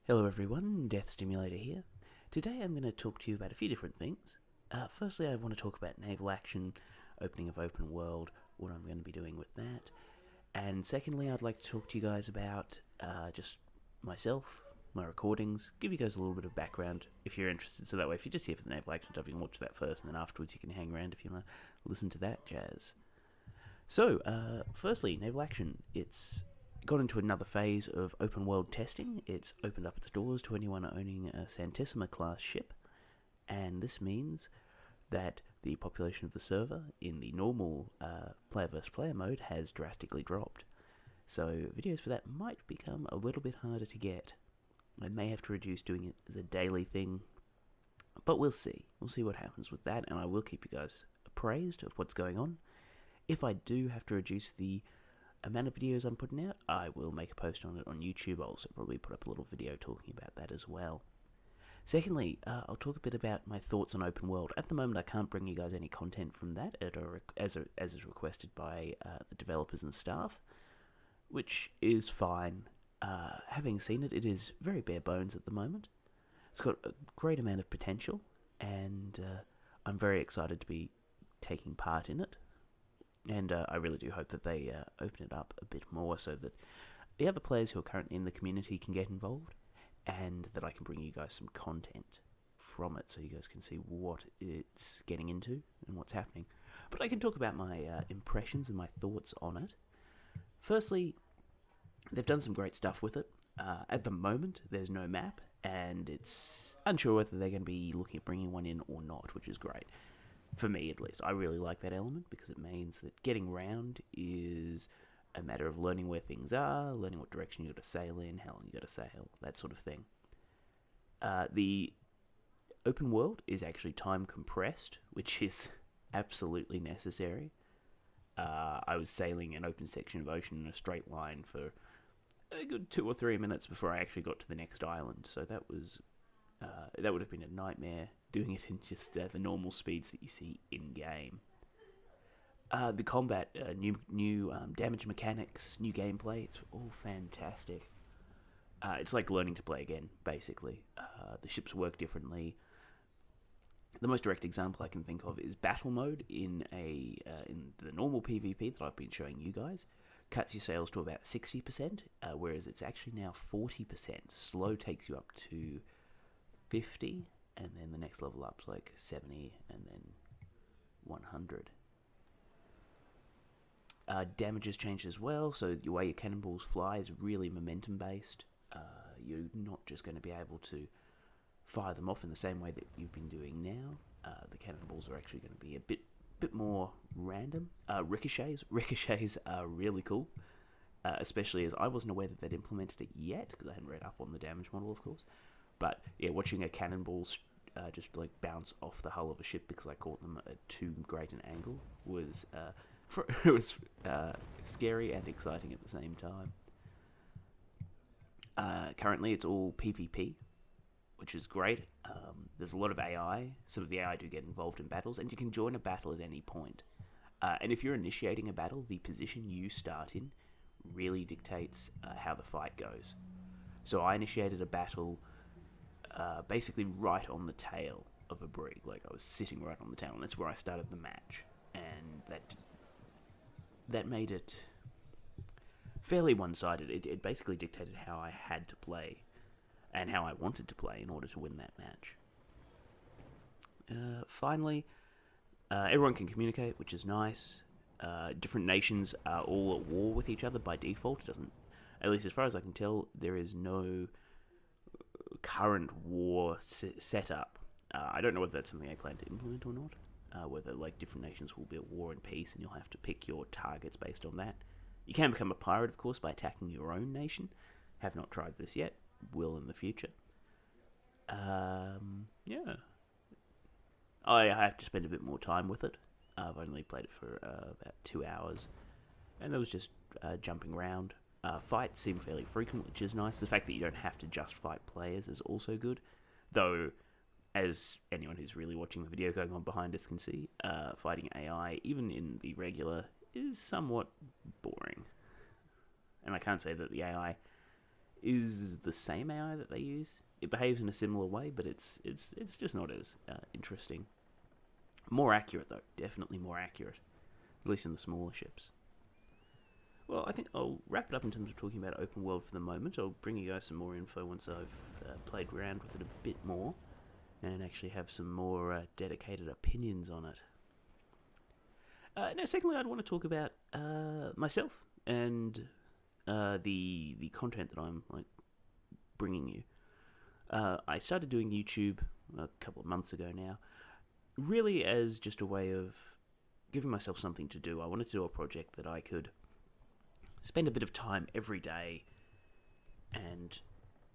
Hello everyone, Death Stimulator here. Today I'm going to talk to you about a few different things. Firstly, I want to talk about Naval Action, opening of Open World, what I'm going to be doing with that. And secondly, I'd like to talk to you guys about just myself, my recordings, give you guys a little bit of background if you're interested. So that way, if you're just here for the Naval Action stuff, you can watch that first, and then afterwards you can hang around if you want to listen to that jazz. So, firstly, Naval Action, it's got into another phase of open world testing. It's opened up its doors to anyone owning a Santissima class ship, and this means that the population of the server in the normal player versus player mode has drastically dropped. So videos for that might become a little bit harder to get. I may have to reduce doing it as a daily thing, but we'll see. We'll see what happens with that, and I will keep you guys appraised of what's going on. If I do have to reduce the amount of videos I'm putting out, I will make a post on it on YouTube. I'll also probably put up a little video talking about that as well. Secondly, I'll talk a bit about my thoughts on open world. At the moment, I can't bring you guys any content from that as is requested by the developers and staff, which is fine. Having seen it, it is very bare bones at the moment. It's got a great amount of potential, and I'm very excited to be taking part in it. And I really do hope that they open it up a bit more so that the other players who are currently in the community can get involved, and that I can bring you guys some content from it so you guys can see what it's getting into and what's happening. But I can talk about my impressions and my thoughts on it. Firstly, they've done some great stuff with it. At the moment, there's no map, and it's unsure whether they're going to be looking at bringing one in or not, which is great. For me, at least. I really like that element because it means that getting around is a matter of learning where things are, learning what direction you got to sail in, how long you got to sail, that sort of thing. The open world is actually time compressed, which is absolutely necessary. I was sailing an open section of ocean in a straight line for a good 2 or 3 minutes before I actually got to the next island, so that would have been a nightmare doing it in just the normal speeds that you see in-game. The combat, new damage mechanics, new gameplay, it's all fantastic. It's like learning to play again, basically. The ships work differently. The most direct example I can think of is battle mode in the normal PvP that I've been showing you guys. Cuts your sails to about 60%, whereas it's actually now 40%. Slow takes you up to 50, and then the next level up's like 70, and then 100. Damage has changed as well, so the way your cannonballs fly is really momentum based. You're not just going to be able to fire them off in the same way that you've been doing now. The cannonballs are actually going to be a bit more random. Ricochets are really cool, especially as I wasn't aware that they'd implemented it yet, because I hadn't read up on the damage model, of course. But yeah, watching a cannonball just like bounce off the hull of a ship because I caught them at too great an angle was scary and exciting at the same time. Currently, it's all PvP, which is great. There's a lot of AI. Some of the AI do get involved in battles, and you can join a battle at any point. And if you're initiating a battle, the position you start in really dictates how the fight goes. So I initiated a battle basically right on the tail of a brig. Like, I was sitting right on the tail, and that's where I started the match. And that made it fairly one-sided. It basically dictated how I had to play and how I wanted to play in order to win that match. Finally, everyone can communicate, which is nice. Different nations are all at war with each other by default. It doesn't, at least as far as I can tell, there is no current war set up. I don't know whether that's something I plan to implement or not. Whether like different nations will be at war and peace, and you'll have to pick your targets based on that. You can become a pirate, of course, by attacking your own nation. Have not tried this yet. Will in the future. Yeah. I have to spend a bit more time with it. I've only played it for about 2 hours, and that was just jumping around. Fights seem fairly frequent, which is nice. The fact that you don't have to just fight players is also good, though, as anyone who's really watching the video going on behind us can see, fighting AI, even in the regular, is somewhat boring. And I can't say that the AI is the same AI that they use. It behaves in a similar way, but it's just not as interesting. More accurate though, definitely more accurate, at least in the smaller ships. Well, I think I'll wrap it up in terms of talking about open world for the moment. I'll bring you guys some more info once I've played around with it a bit more and actually have some more dedicated opinions on it. Now, secondly, I'd want to talk about myself and the content that I'm bringing you. I started doing YouTube a couple of months ago now, really as just a way of giving myself something to do. I wanted to do a project that I could spend a bit of time every day and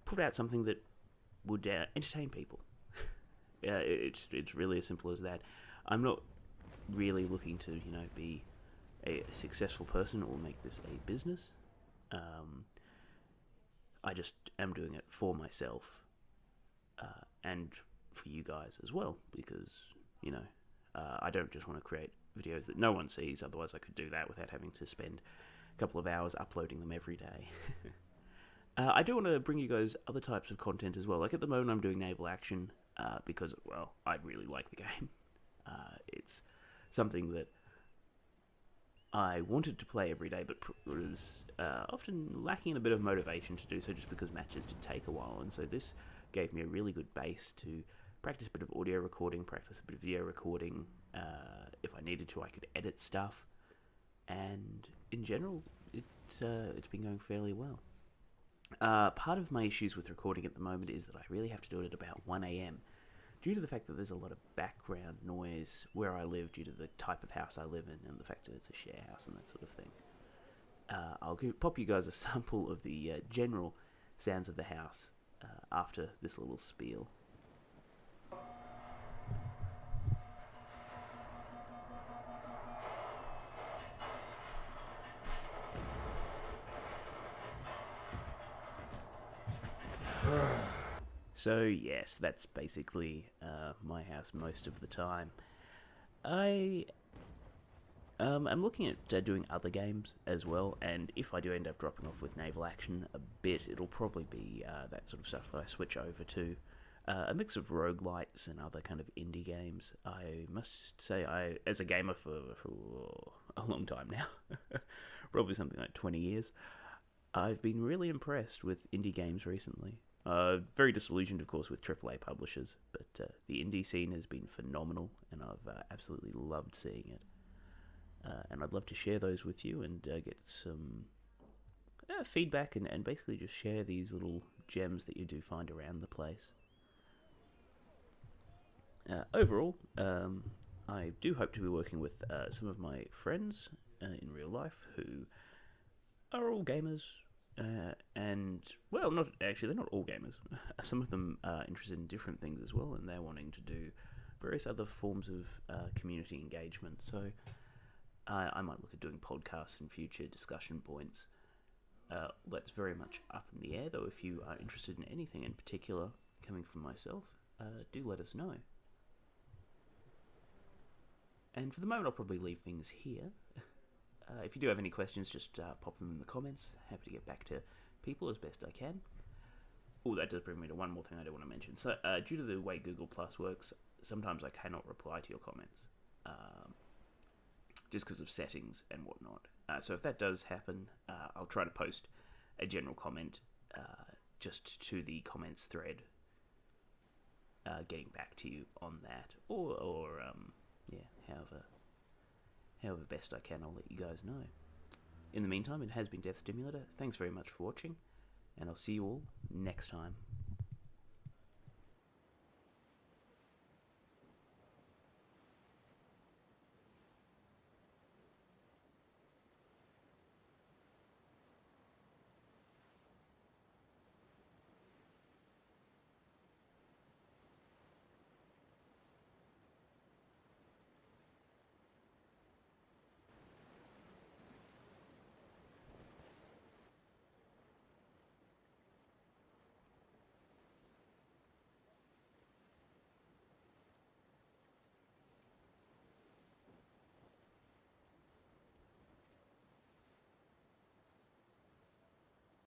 put out something that would entertain people. It's really as simple as that. I'm not really looking to be a successful person or make this a business. I just am doing it for myself and for you guys as well, because I don't just want to create videos that no one sees. Otherwise I could do that without having to spend a couple of hours uploading them every day. I do want to bring you guys other types of content as well. Like at the moment I'm doing Naval Action because, well, I really like the game. It's something that I wanted to play every day, but was often lacking in a bit of motivation to do so, just because matches did take a while. And so this gave me a really good base to practice a bit of audio recording, practice a bit of video recording. If I needed to, I could edit stuff. And in general, it's been going fairly well. Part of my issues with recording at the moment is that I really have to do it at about 1 a.m. due to the fact that there's a lot of background noise where I live due to the type of house I live in and the fact that it's a share house and that sort of thing. I'll pop you guys a sample of the general sounds of the house after this little spiel. So yes, that's basically my house most of the time. I'm looking at doing other games as well, and if I do end up dropping off with Naval Action a bit, it'll probably be that sort of stuff that I switch over to. A mix of roguelites and other kind of indie games. I must say, as a gamer for a long time now, probably something like 20 years, I've been really impressed with indie games recently. Very disillusioned, of course, with AAA publishers, but the indie scene has been phenomenal, and I've absolutely loved seeing it. And I'd love to share those with you and get some feedback and basically just share these little gems that you do find around the place. Overall, I do hope to be working with some of my friends in real life who are all gamers. And, well, not actually, they're not all gamers. Some of them are interested in different things as well, and they're wanting to do various other forms of community engagement. So I might look at doing podcasts in future, discussion points. That's very much up in the air, though. If you are interested in anything in particular coming from myself, do let us know. And for the moment, I'll probably leave things here. If you do have any questions, just pop them in the comments. Happy to get back to people as best I can. Oh, that does bring me to one more thing I do want to mention. So, due to the way Google Plus works, sometimes I cannot reply to your comments, just because of settings and whatnot. So if that does happen, I'll try to post a general comment just to the comments thread, getting back to you on that, or however best I can, I'll let you guys know. In the meantime, it has been Death Stimulator. Thanks very much for watching, and I'll see you all next time.